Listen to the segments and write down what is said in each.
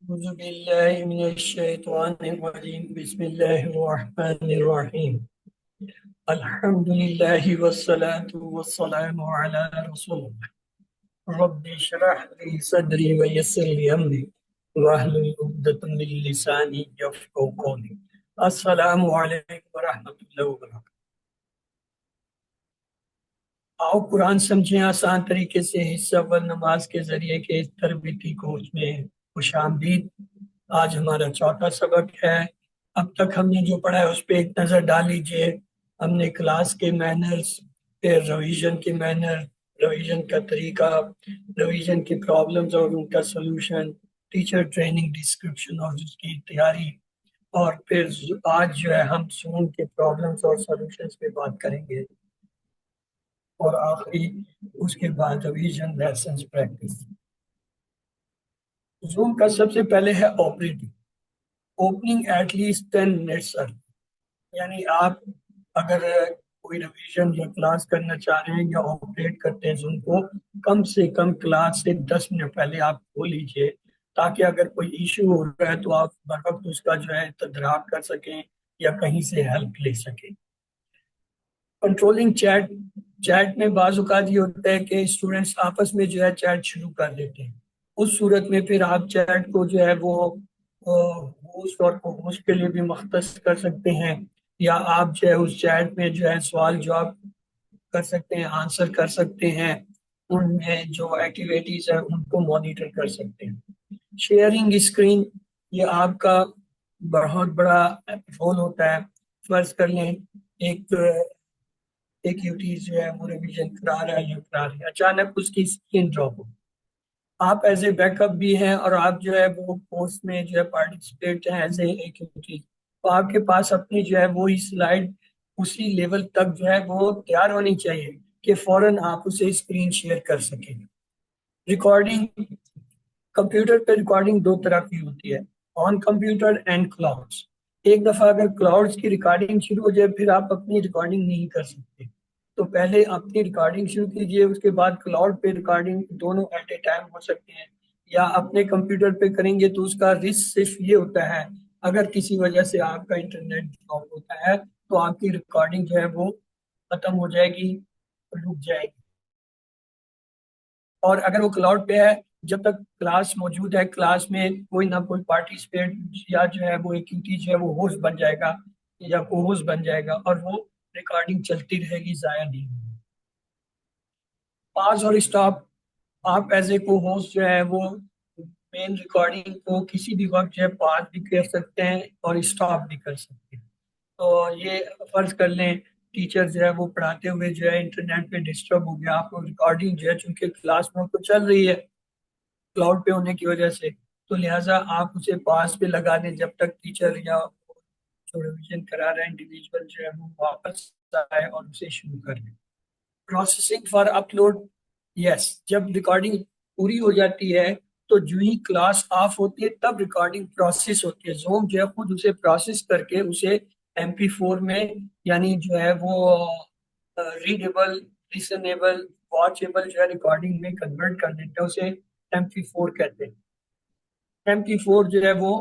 أعوذ بالله من الشيطان الرجيم بسم الله الرحمن الرحيم الحمد لله والصلاة والسلام على رسول الله رب اشرح لي صدري ويسر لي أمري واحلل عقدة من لساني يفقهوا قولي السلام عليكم ورحمة الله وبركاته۔ آؤ قرآن سمجھیں آسان طریقے سے، حصہ و نماز کے ذریعے کے تربیتی کورس میں خوش آمدید۔ آج ہمارا چوتھا سبق ہے۔ اب تک ہم نے جو پڑھا ہے اس پہ ایک نظر ڈال لیجئے۔ ہم نے کلاس کے مینرز، پھر ریویژن کے مینر، ریویژن کا طریقہ، ریویژن کی پرابلمز اور ان کا سولوشن، ٹیچر ٹریننگ ڈسکرپشن اور اس کی تیاری، اور پھر آج جو ہے ہم زوم کے پرابلمز اور سولوشنز پہ بات کریں گے، اور آخری اس کے بعد ریویژن لیسنز پریکٹس۔ زوم کا سب سے پہلے ہے operating, opening at least 10 minutes early, یعنی آپ اگر کوئی ریویژن یا کلاس کرنا چاہ رہے ہیں یا آپریٹ کرتے ہیں زوم کو، کم سے کم کلاس سے 10 منٹ پہلے آپ کھول لیجئے، تاکہ اگر کوئی ایشو ہو رہا ہے تو آپ بر وقت اس کا جو ہے تدارک کر سکیں یا کہیں سے ہیلپ لے سکیں۔ کنٹرولنگ چیٹ، چیٹ میں بعض اوقات یہ ہوتا ہے کہ اسٹوڈنٹس آپس میں جو ہے چیٹ شروع کر دیتے ہیں، اس صورت میں پھر آپ چیٹ کو جو ہے وہ ہوسٹ اور کو ہوسٹ کے لیے بھی مختص کر سکتے ہیں، یا آپ جو ہے اس چیٹ میں جو ہے سوال جواب کر سکتے ہیں، آنسر کر سکتے ہیں، ان میں جو ایکٹیویٹیز ہیں ان کو مانیٹر کر سکتے ہیں۔ شیئرنگ اسکرین، یہ آپ کا بہت بڑا رول ہوتا ہے۔ فرض کر لیں ایک یوٹیز جو ہے وہ ریویژن کرا رہا ہے یا کرا رہی ہے، اچانک اس کی اسکرین ڈراپ ہو، آپ ایز اے بیک اپ بھی ہیں اور آپ جو ہے وہ کورس میں جو ہے پارٹیسپیٹ ہیں ایز اے ایکٹیویٹی، تو آپ کے پاس اپنی جو ہے وہی سلائڈ اسی لیول تک جو ہے وہ تیار ہونی چاہیے کہ فوراً آپ اسے اسکرین شیئر کر سکیں۔ ریکارڈنگ، کمپیوٹر پہ ریکارڈنگ دو طرح کی ہوتی ہے، آن کمپیوٹر اینڈ کلاؤڈس۔ ایک دفعہ اگر کلاؤڈس کی ریکارڈنگ شروع ہو جائے پھر آپ اپنی ریکارڈنگ نہیں کر سکتے، تو پہلے اپنی ریکارڈنگ شروع کیجئے، اس کے بعد کلاؤڈ پہ ریکارڈنگ، دونوں ایٹ اے ٹائم ہو سکتے ہیں، یا اپنے کمپیوٹر پہ کریں گے تو اس کا رسک صرف یہ ہوتا ہے اگر کسی وجہ سے آپ کا انٹرنیٹ ڈراپ ہوتا ہے تو آپ کی ریکارڈنگ جو ہے وہ ختم ہو جائے گی، رک جائے گی۔ اور اگر وہ کلاؤڈ پہ ہے، جب تک کلاس موجود ہے کلاس میں کوئی نہ کوئی پارٹیسپیٹ یا جو ہے وہ ایکٹیویٹی جو ہے وہ ہوسٹ بن جائے گا یا کو ہوسٹ بن جائے گا، اور وہ ریکارڈنگ چلتی رہے گی، ضائع نہیں ہوگی۔ پاز اور اسٹاپ، آپ ایز اے کو ہوسٹ جو ہے وہ مین ریکارڈنگ کو کسی بھی وقت جو ہے پاز بھی کر سکتے ہیں اور اسٹاپ بھی کر سکتے ہیں۔ تو یہ فرض کر لیں ٹیچر جو ہے وہ پڑھاتے ہوئے جو ہے انٹرنیٹ پہ ڈسٹرب ہو گیا، آپ کو ریکارڈنگ جو ہے چونکہ کلاس میں تو چل رہی ہے کلاؤڈ پہ ہونے کی وجہ سے، تو لہٰذا آپ اسے پاس پہ لگا دیں جب تک ٹیچر یا جو ریویژن کرا رہے ہیں انڈیویجول جو ہے وہ واپس آئے اور اسے شروع کر دیں۔ پروسیسنگ فار اپلوڈ، یس، جب ریکارڈنگ پوری ہو جاتی ہے تو جو ہی کلاس آف ہوتی ہے تب ریکارڈنگ پروسیس ہوتی ہے، زوم جو ہے خود اسے پروسیس کر کے اسے MP4 میں، یعنی جو ہے وہ ریڈیبل، لسنیبل، واچیبل جو ہے ریکارڈنگ میں کنورٹ کر دیتے ہیں، اسے MP4 کہتے ہیں۔ MP4 جو ہے وہ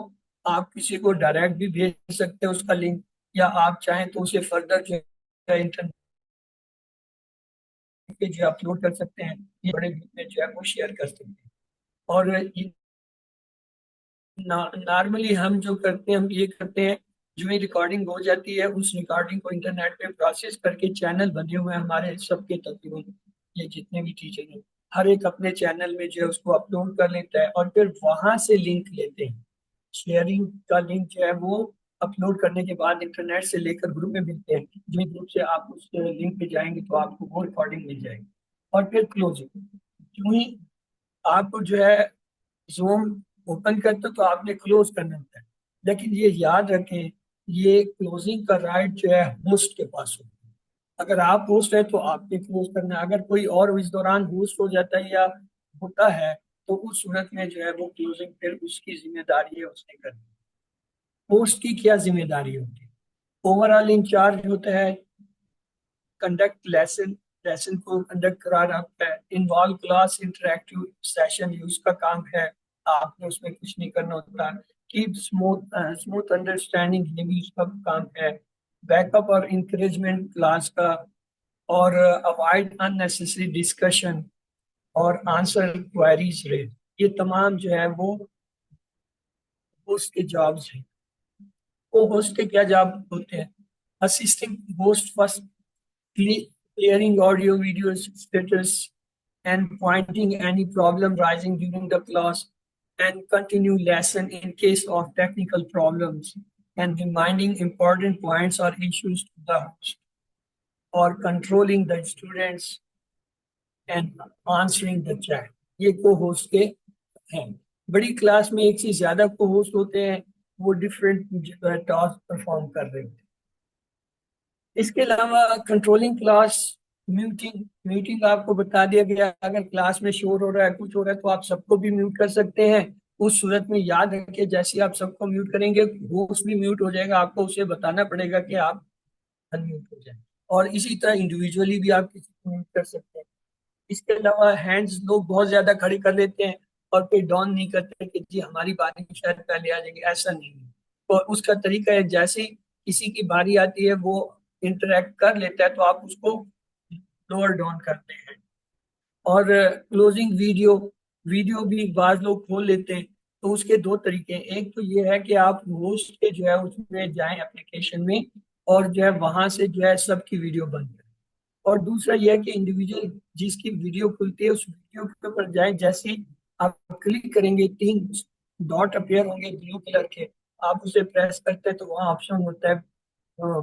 آپ کسی کو ڈائریکٹ بھی بھیج سکتے ہیں اس کا لنک، یا آپ چاہیں تو اسے فردر جو ہے انٹرنیٹ پہ جو اپلوڈ کر سکتے ہیں، یہ بڑے گروپ میں جو ہے وہ شیئر کر سکتے ہیں۔ اور نارملی ہم جو کرتے ہیں ہم یہ کرتے ہیں، جو ہی ریکارڈنگ ہو جاتی ہے اس ریکارڈنگ کو انٹرنیٹ پہ پروسیس کر کے چینل بنے ہوئے ہیں ہمارے سب کے تقریباً، یہ جتنے بھی ٹیچر ہیں ہر ایک اپنے چینل میں جو ہے اس کو اپلوڈ کر لیتا ہے، اور پھر وہاں سے لنک لیتے ہیں، شیئرنگ کا لنک جو ہے وہ اپلوڈ کرنے کے بعد انٹرنیٹ سے لے کر گروپ میں ملتے ہیں، جو گروپ سے آپ اس لنک پہ جائیں گے تو آپ کو وہ ریکارڈنگ مل جائے گی۔ اور پھر کلوزنگ، جو ہی آپ کو جو ہے زوم اوپن کرتے تو آپ نے کلوز کرنا ہوتا ہے، لیکن یہ یاد رکھیں یہ کلوزنگ کا رائٹ جو ہے ہوسٹ کے پاس ہوتا ہے، اگر آپ ہوسٹ ہے تو آپ نے کلوز کرنا ہے، اگر کوئی اور اس دوران ہوسٹ ہو جاتا ہے یا ہوتا ہے تو اس صورت میں جو ہے وہ کلوزنگ پھر اس کی ذمہ داری ہے، اس نے کرنی۔ ہوسٹ کی کیا ذمہ داری ہوتی ہے؟ اوور آل انچارج ہوتا ہے، کنڈکٹ لیسن، لیسن کو کنڈکٹ کرا رہا ہے، انوالو کلاس، انٹریکٹیو سیشن یہ اس کا کام ہے، آپ نے اس میں کچھ نہیں کرنا ہوتا. کیپ اسموتھ انڈرسٹینڈنگ، یہ بھی اس کا کام ہے. بیک اپ اور انکریجمنٹ کلاس کا، اور اوائڈ اننیسیسری ڈسکشن، اور آنسر کوائریز ریز. یہ تمام جو ہے وہ ہوسٹ کے جابز ہیں. وہ ہوسٹ کے کیا جاب ہوتے ہیں؟ Assisting host first clearing audio video status and pointing any problem rising during the class, and continue lesson in case of technical problems, and reminding important points or issues to the host, or controlling the students and answering the chat. یہ کو host کے ہیں. بڑی class میں ایک سے زیادہ کو ہوسٹ ہوتے ہیں، وہ ڈفرینٹ ٹاسک پرفارم کر رہے ہیں. اس کے علاوہ کنٹرولنگ کلاس میوٹنگ آپ کو بتا دیا گیا. اگر کلاس میں شور ہو رہا ہے، کچھ ہو رہا ہے، تو آپ سب کو بھی میوٹ کر سکتے ہیں. اس صورت میں یاد رکھیں جیسے آپ سب کو میوٹ کریں گے، ہوسٹ بھی میوٹ ہو جائے گا. آپ کو اسے بتانا پڑے گا کہ آپ انمیوٹ ہو جائیں. اور اسی طرح انڈیویجولی بھی آپ کسی کو میوٹ کر سکتے ہیں. اس کے علاوہ ہینڈز لوگ بہت زیادہ کھڑے کر لیتے ہیں اور پھر ڈاؤن نہیں کرتے کہ جی ہماری باری شاید پہلے آ جائے گی. ایسا نہیں ہے. اور اس کا طریقہ ہے جیسے ہی کسی کی باری آتی ہے وہ انٹریکٹ کر لیتا ہے تو آپ اس کو لوور ڈاؤن کرتے ہیں. اور کلوزنگ ویڈیو بھی بعض لوگ کھول لیتے ہیں. تو اس کے دو طریقے ہیں. ایک تو یہ ہے کہ آپ ہوسٹ کے جو ہے اس میں جائیں اپلیکیشن میں، اور جو ہے وہاں سے جو ہے سب کی ویڈیو بند کریں. اور دوسرا یہ ہے کہ انڈیویجل جس کی ویڈیو کھلتی ہے اس ویڈیو کے اوپر جائیں. جیسے آپ کلک کریں گے 3 ڈاٹ اپیئر ہوں گے بلو کلر کے، آپ اسے پریس کرتے ہیں تو وہاں آپشن ہوتا ہے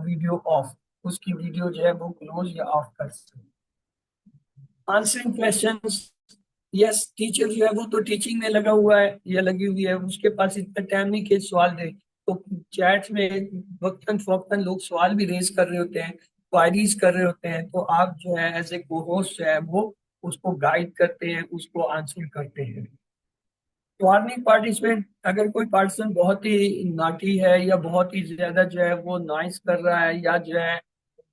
ویڈیو آف. اس کی ویڈیو جو ہے وہ کلوز یا آف کر سکتے ہیں. آنسرنگ کویسچنز، یس ٹیچر جو ہے وہ تو ٹیچنگ میں لگا ہوا ہے یا لگی ہوئی ہے، اس کے پاس اتنا ٹائم نہیں کہ سوال دے. تو چیٹ میں وقتاً فوقتاً لوگ سوال بھی ریز کر رہے ہوتے ہیں، کوائریز کر رہے ہوتے ہیں. تو آپ جو ہے ایز اے کو ہوسٹ جو ہے وہ اس کو گائیڈ کرتے ہیں، اس کو آنسر کرتے ہیں. وارننگ پارٹیسپینٹ، اگر کوئی پارٹیسپینٹ بہت ہی ناٹی ہے یا بہت ہی زیادہ جو ہے وہ نوائز کر رہا ہے یا جو ہے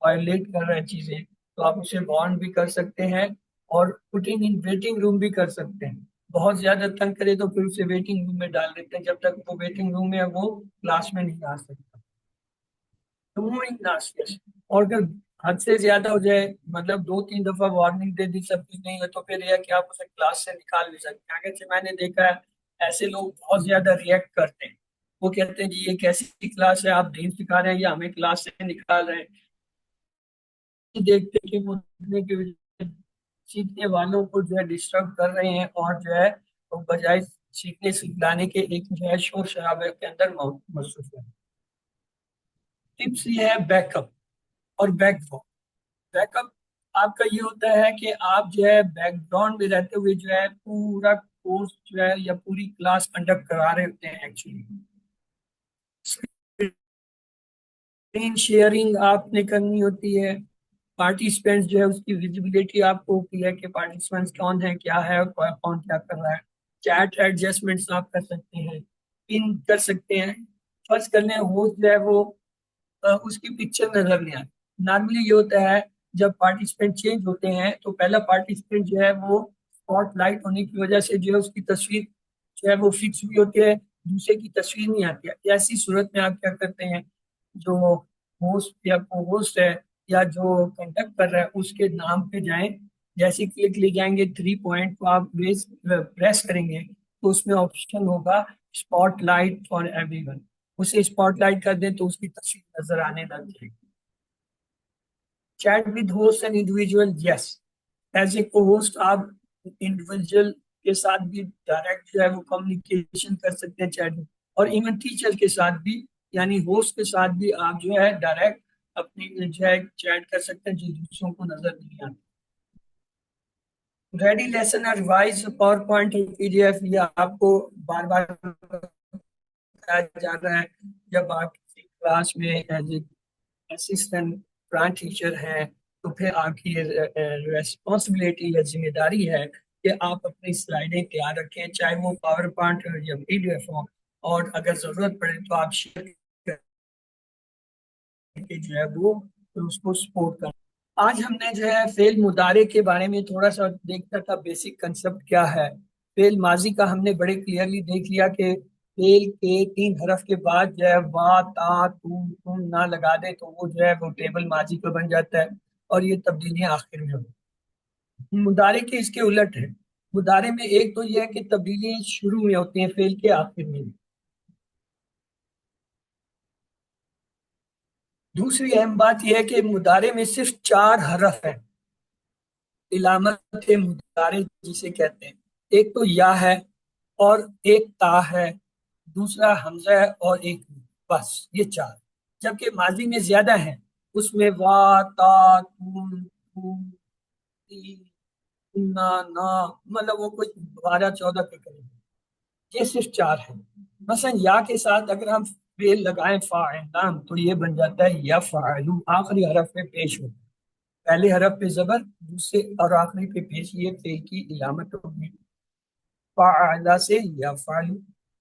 وائلیٹ کر رہا ہے چیزیں، تو آپ اسے وارن بھی کر سکتے ہیں اور پٹنگ ان ویٹنگ روم بھی کر سکتے ہیں. بہت زیادہ تنگ کرے تو پھر اسے ویٹنگ روم میں ڈال دیتے ہیں. جب تک وہ ویٹنگ روم میں ہے وہ کلاس میں نہیں آ سکتا. اور اگر حد سے زیادہ ہو جائے، مطلب 2-3 دفعہ وارننگ دے دی سب کچھ نہیں ہے، تو پھر یہ کہ آپ اسے کلاس سے نکال بھی سکتے ہیں. اگرچہ میں نے دیکھا ہے ایسے لوگ بہت زیادہ ریئیکٹ کرتے ہیں. وہ کہتے ہیں جی یہ کیسی کلاس ہے، آپ دین سکھا رہے ہیں یا ہمیں کلاس سے نکال رہے ہیں. دیکھتے کہ وہ سیکھنے والوں کو جو ہے ڈسٹرب کر رہے ہیں، اور جو ہے بجائے سیکھنے سکھلانے کے ایک جو ہے شور شرابے کے اندر مصروف ہے. ٹپس یہ ہے بیک اپ اور بیک فور. بیک اپ آپ کا یہ ہوتا ہے کہ آپ جو ہے بیک گراؤنڈ میں رہتے ہوئے جو ہے پورا کورس جو ہے یا پوری کلاس کنڈکٹ کرا رہے ہوتے ہیں. ایکچولی اسکرین شیئرنگ آپ نے کرنی ہوتی ہے. پارٹیسپینٹس جو ہے اس کی ویزیبلٹی آپ کو ہوتی ہے کہ پارٹیسپینٹس کون ہے، کیا ہے، اور کون کیا کر رہا ہے. چیٹ ایڈجسٹمنٹس آپ کر سکتے ہیں، پن کر سکتے ہیں. فرض کر لیں ہوسٹ جو ہے وہ اس کی پکچر نظر نہیں آتی. نارملی یہ ہوتا ہے جب پارٹیسپینٹ چینج ہوتے ہیں تو پہلا پارٹیسپینٹ جو ہے وہ اسپاٹ لائٹ ہونے کی وجہ سے جو ہے اس کی تصویر جو ہے وہ فکس ہوئی ہوتی ہے، دوسرے کی تصویر نہیں آتی ہے. ایسی صورت میں آپ کیا کرتے ہیں، جو ہوسٹ یا کو ہوسٹ ہے یا جو کنڈکٹ کر رہا ہے اس کے نام پہ جائیں. جیسے کلک لے جائیں گے 3 پوائنٹ کو آپ پریس کریں گے تو اس میں آپشن ہوگا spot light for every one. اسے اسپاٹ لائٹ کر دیں تو اس کی تصویر نظر آنے لگ جائے گی. Chat with host and individual, yes as a کو ہوسٹ آپ انڈیویجول کے ساتھ بھی ڈائریکٹ جو ہے وہ کمیونیکیشن کر سکتے ہیں چیٹ میں، اور ایون ٹیچر کے ساتھ بھی، یعنی ہوسٹ کے ساتھ بھی آپ جو ہے ڈائریکٹ اپنی جو ہے چیٹ کر سکتے ہیں جو دوسروں کو نظر نہیں آتی. ریڈی لیسن اور revise power point P D F, یہ آپ کو بار بار بتایا جا رہا ہے. جب آپ کسی کلاس میں as a assistant branch teacher ہے تو پھر آپ کی ریسپانسبلٹی یا ذمہ داری ہے کہ آپ اپنی سلائڈیں تیار رکھیں، چاہے وہ پاور پوائنٹ یا پی ڈی ایف ہو، اور اگر ضرورت پڑے تو آپ شیئر کے جو ہے وہ اس کو سپورٹ کریں. آج ہم نے جو ہے فعل مضارع کے بارے میں تھوڑا سا دیکھا تھا بیسک کنسپٹ کیا ہے. فعل ماضی کا ہم نے بڑے کلیئرلی دیکھ لیا کہ فعل کے 3 حرف کے بعد جو ہے وا تا تم نہ لگا دے تو وہ جو ہے وہ ٹیبل ماضی کا بن جاتا ہے، اور یہ تبدیلیاں آخر میں ہوتی ہیں۔ مضارع کے اس کے الٹ ہے، مضارع میں ایک تو یہ ہے کہ تبدیلیاں شروع میں ہوتی ہیں، فعل کے آخر میں۔ دوسری اہم بات یہ ہے کہ مضارع میں صرف 4 حرف ہیں، علامت مضارع جسے کہتے ہیں۔ ایک تو یا ہے، اور ایک تا ہے، دوسرا حمزہ ہے، اور ایک نون۔ بس یہ 4، جبکہ ماضی میں زیادہ ہیں، اس میں وا تا تم تی نا نا، مطلب وہ کوئی 12 14 کے قریب۔ یہ صرف 4 ہیں۔ مثلا یا کے ساتھ اگر ہم فعل لگائیں فاعلان تو یہ بن جاتا ہے یا فعلو، آخری حرف پہ پیش ہوتا ہے، پہلے حرف پہ زبر، دوسرے اور آخری پہ پیش، یہ فعل کی علامت ہوگی، فعلا سے یا فعلو۔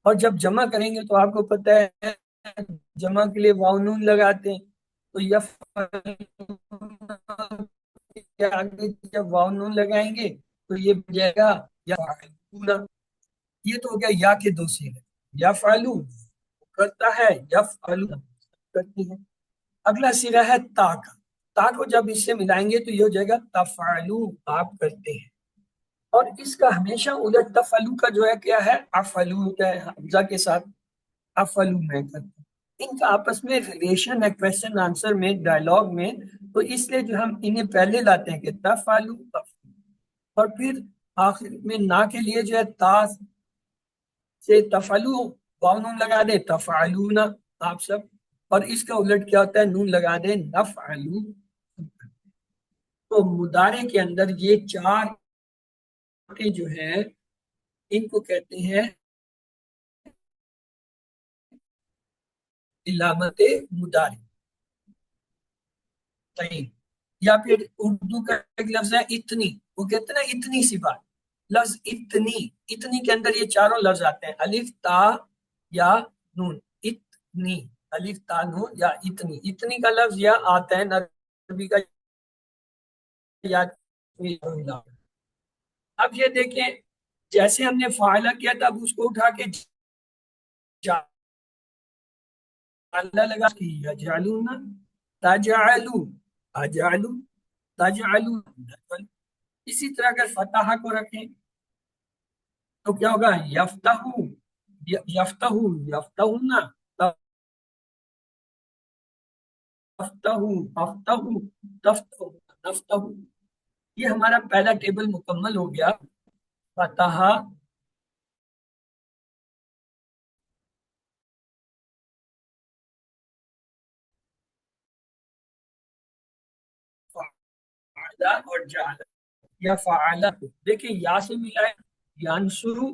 اور جب جمع کریں گے تو آپ کو پتہ ہے جمع کے لیے واو نون لگاتے ہیں، تو کے آگے جب واو نون لگائیں گے تو یہ بن جائے گا یا فعلون۔ یہ تو ہو گیا یا کے 2 صیغے، یا فعلو کرتا ہے، یا فعلو کرتی ہے۔ اگلا صیغہ ہے تا کا، تا کو جب اس سے ملائیں گے تو یہ ہو جائے گا تفعلو، آپ کرتے ہیں۔ اور اس کا ہمیشہ الٹ تفعلو کا جو ہے کیا ہے، افعلو ہوتا ہے حمزہ کے ساتھ، افعلو میں کرتا ہوں۔ ان کا آپس میں ریلیشن ہے کویسچن آنسر میں، ڈائلاگ میں، تو اس لیے جو ہم انہیں پہلے لاتے ہیں کہ تفعلو تفعلو، اور پھر آخر میں نا کے لیے جو ہے تا سے تفعلو واو نون لگا دے تفعلون آپ سب، اور اس کا الٹ کیا ہوتا ہے، نون لگا دے نفعلو۔ تو مضارع کے اندر یہ 4 جو ہیں ان کو کہتے ہیں علامت مضارع۔ صحیح۔ یا پھر اردو کا ایک لفظ ہے اتنی، وہ کہتے ہیں نا اتنی سی بات، لفظ اتنی، اتنی کے اندر یہ چاروں لفظ آتے ہیں، الف تا یا نون، اتنی، الف تا نون یا اتنی، اتنی کا لفظ یا آتا ہے نبی کا یا۔ اب یہ دیکھیں جیسے ہم نے فاعلہ کیا تھا، اب اس کو اٹھا کے اللہ لگا کہ یجعلون، تجعلو، اجعلو، تجعلو، اسی طرح اگر فتح کو رکھیں تو کیا ہوگا، یفتحو، یفتحو، یفتحون، تفتحو، افتحو، تفتحو، تفتحو۔ یہ ہمارا پہلا ٹیبل مکمل ہو گیا، فتح، فعل اور جعل، یا فعل دیکھیں یا سے ملا ہے ینصرو،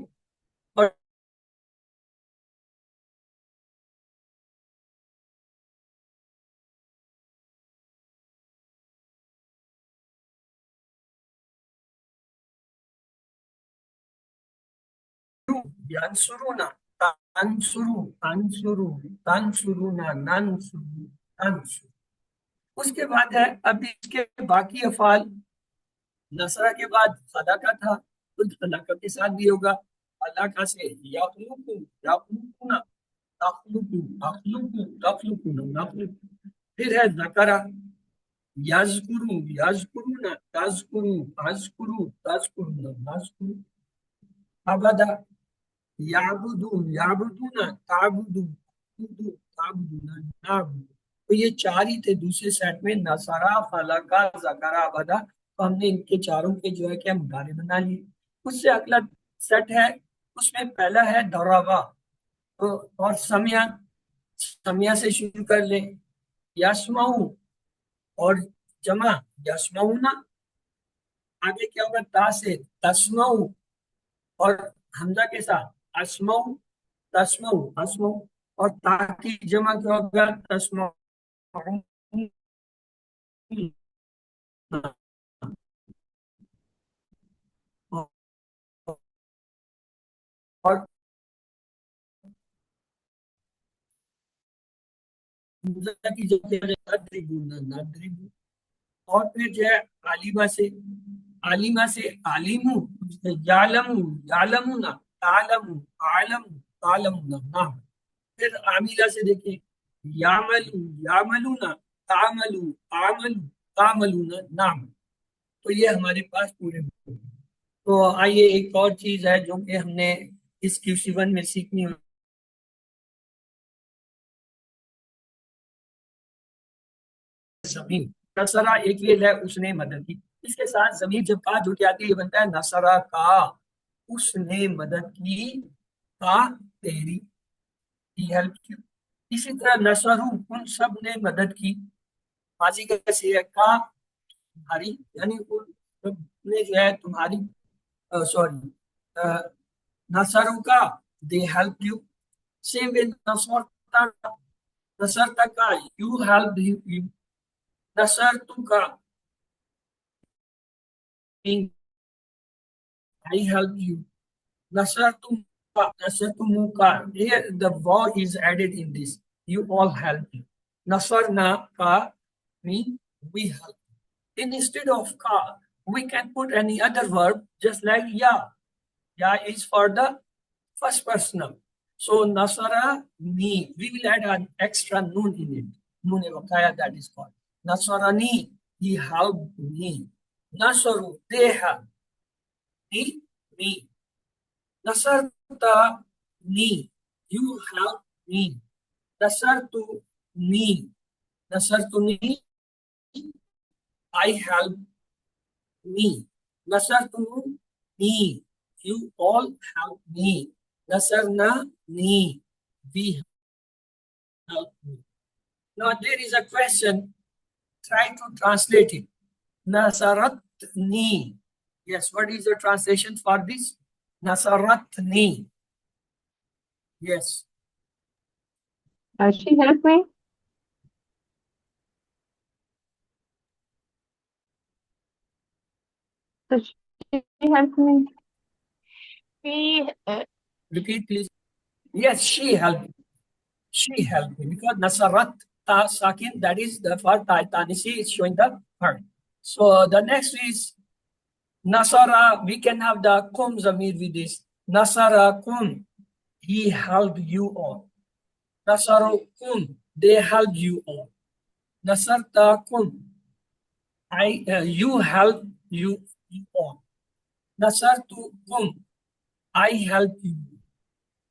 اور ینصرونا، تنصرو، تنصرو، تنصرونا، ننصرو، تنصرو۔ اس کے بعد ہے اب اس کے باقی افعال، نصرہ کے بعد خلقہ تھا، تو خلقہ کے ساتھ بھی ہوگا، خلقہ سے یخلقو، یخلقونا، تخلقو، تخلقو، تخلقون، نخلق۔ پھر ہے ذکرہ، یذکرو، یذکرونا، تذکرو، تذکرو، تذکرون، نذکرو۔ ابدا، یعبدو، یعبدونا، تعبدو، تعبدو، تعبدون، نعبدو۔ تو یہ 4 ہی تھے دوسرے سیٹ میں، نصرہ، خلقہ، ذکرہ، ابدا، تو ہم نے ان کے چاروں کے جو ہے کہ مضارع بنا لیے۔ اس سے اگلا سیٹ ہے، اس میں پہلا ہے ضربہ، تو اور سمیا، سمیا سے شروع کر لیں، یسمعو، اور جمع یسمعونا، آگے کیا ہوگا، تا سے تسمعو، اور حمزہ کے ساتھ اسمعو، تسمعو، اسمعو، اور تا کی جمع کیا ہوگا، تسمعون، اور حمزہ کی جمع ندربون، ندربون۔ اور پھر جو ہے عالمہ سے، عالمہ سے عالمو، یعلم یعلمون تعلم عالم تعلمون نعم. پھر عاملہ سے دیکھیں یعمل یعملون تعمل عامل تعملون نعم. تو یہ ہمارے پاس پورے ہوئے. تو آئیے ایک اور چیز ہے جو کہ ہم نے اس QC1 میں سیکھنی ہے. زمین نصرہ ایک فعل ہے اس نے مدد کی. اس کے ساتھ زمین جب کا جڑ جاتی ہے یہ بنتا ہے نصرہ کا اس نے مدد کی کا تیری ہیلپ کی. اسی طرح نصرو ان سب نے مدد کی ماضی کا ہے کا تمہاری یعنی ان سب نے جو ہے تمہاری سوری نصرو کا دے ہیلپ یو. سیم ود نصرتا کا یو ہیلپ یو. نصرتو کا I help you. Nasartumuka. Here the war is added in this. You all help me. Nasarna ka mean we help. Instead of ka, we can put any other verb just like ya. Ya is for the first personal. So nasara me. We will add an extra noon in it. Noon evakaya that is called. Nasarani. He helped me. Nasaru. They help. Me. Nasarta me. You help me. Nasartu me. Nasartuni. I help me. Nasartunu me. You all help me. Nasarna me. We help me. Now there is a question. Try to translate it. Nasaratni. Yes, what is the translation for this? Nasaratni. Yes. She helped me. So she helped me. She, Repeat, please. Yes, she helped me. She helped me because Nasarat ta sakin, that is the for Tanisi is showing the her. So the next is Nasara. We can have the kum zamir with this. Nasara kum. He helped you all. Nasaru kum. They helped you all. Nasarta kum. You help you all. Nasartu kum. I help you.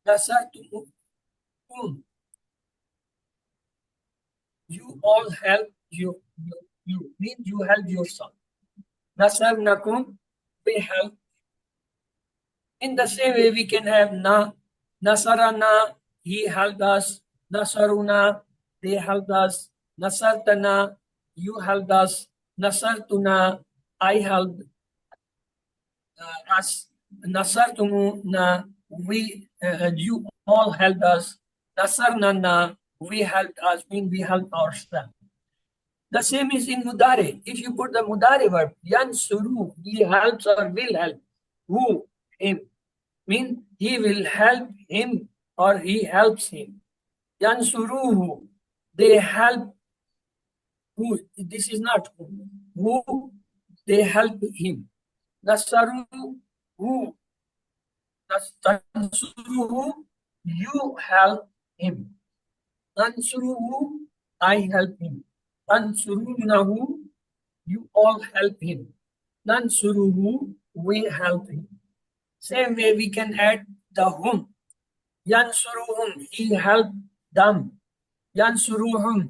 Nasartu kum. You all help you mean you help yourself. Nasarnakum. We help. In the same way we can have na. Nasarana. He helped us. Nasaruna. They helped us. Nasartana. You helped us. Nasartuna. I helped us. Nasartumuna. You all helped us. Nasarnana. We helped us. Mean we helped ourselves. The same is in mudare. If you put the mudare verb, yansuru, he helps or will help. Who? Him. Mean he will help him or he helps him. Yansuruhu. They help who? This is not who. Who? They help him. Nasaru. Who? Tansuruhu. You help him. Tansuruhu. I help him. Tansurunahu. You all help him. Tansuruhu. We help him. Same way we can add the hum. Yansuruhum. He helped them. Yansuruhum.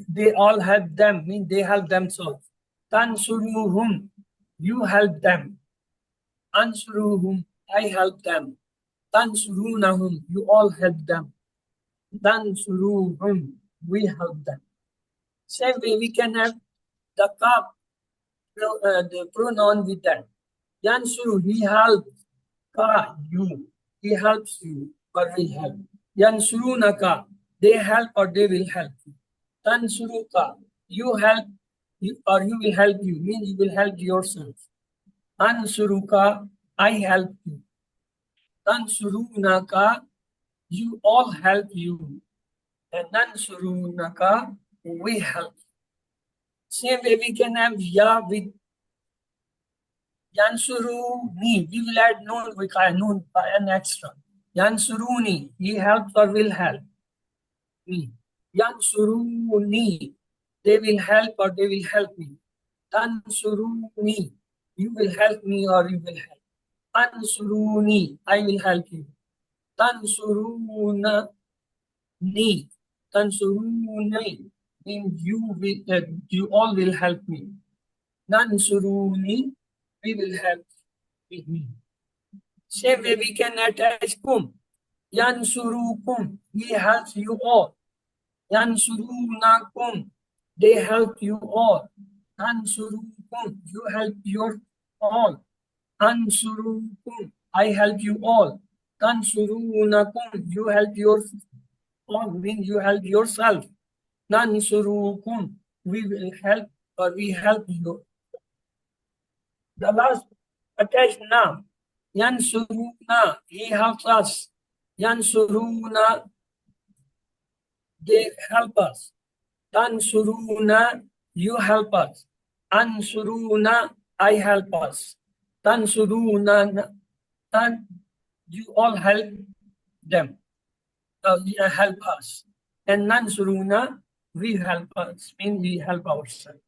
They all help them. Mean they help themselves. Tansuruhum. You help them. Ansuruhum. I help them. Tansurunahum. You all help them. Tansuruhum. We help them. Same way we can have the kaf, the pronoun with that. Yansuru, he helps. Ka, you. He helps you or will help. Yansurunaka, they help or they will help you. Tansuruka, you help or you will help you. Means you will help yourself. Ansuruka, I help you. Tansurunaka, you all help you. And Nansurunaka, we help. Same way we can have ya with Yansuruni, we will add noon, we can noon by an extra. Yansuruni, he helps or will help me. Yansuruni, they will help or they will help me. Tansuruni, you will help me or you will help. Tansuruni, I will help you. Tansuruna, ni. Tansuruni means you all will help me. Nansuruni, we will help with me. Same way we can attach kum. Yansurukum, he helps you all. Yansurunakum, they help you all. Ansurukum, you help your all. Ansurukum, I help you all. Tansurunakum, you help your all, means you help yourself. Nansurukum, we will help or we help you. The last attached na. Yansuruna, he helps us. Yansuruna, they help us. Tansuruna, you help us. Ansuruna, I help us. Tansuruna, you all help them. Help us. And Nansuruna, we help us, means we help ourselves.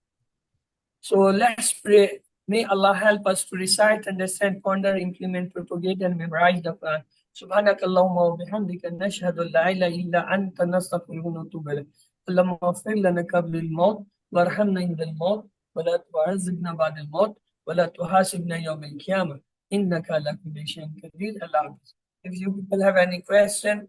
So let's pray. May Allah help us to recite, understand, ponder, implement, propagate, and memorize the Quran. سبحانك اللهم وبحمدك نشهد أن لا إله إلا أنت نستغفرك ونتوب إليك. اللهم اغفر لنا قبل الموت وارحمنا عند الموت ولا تعذبنا بعد الموت ولا تحاسبنا يوم القيامة إنك على كل شيء قدير. Allah. If you people have any question,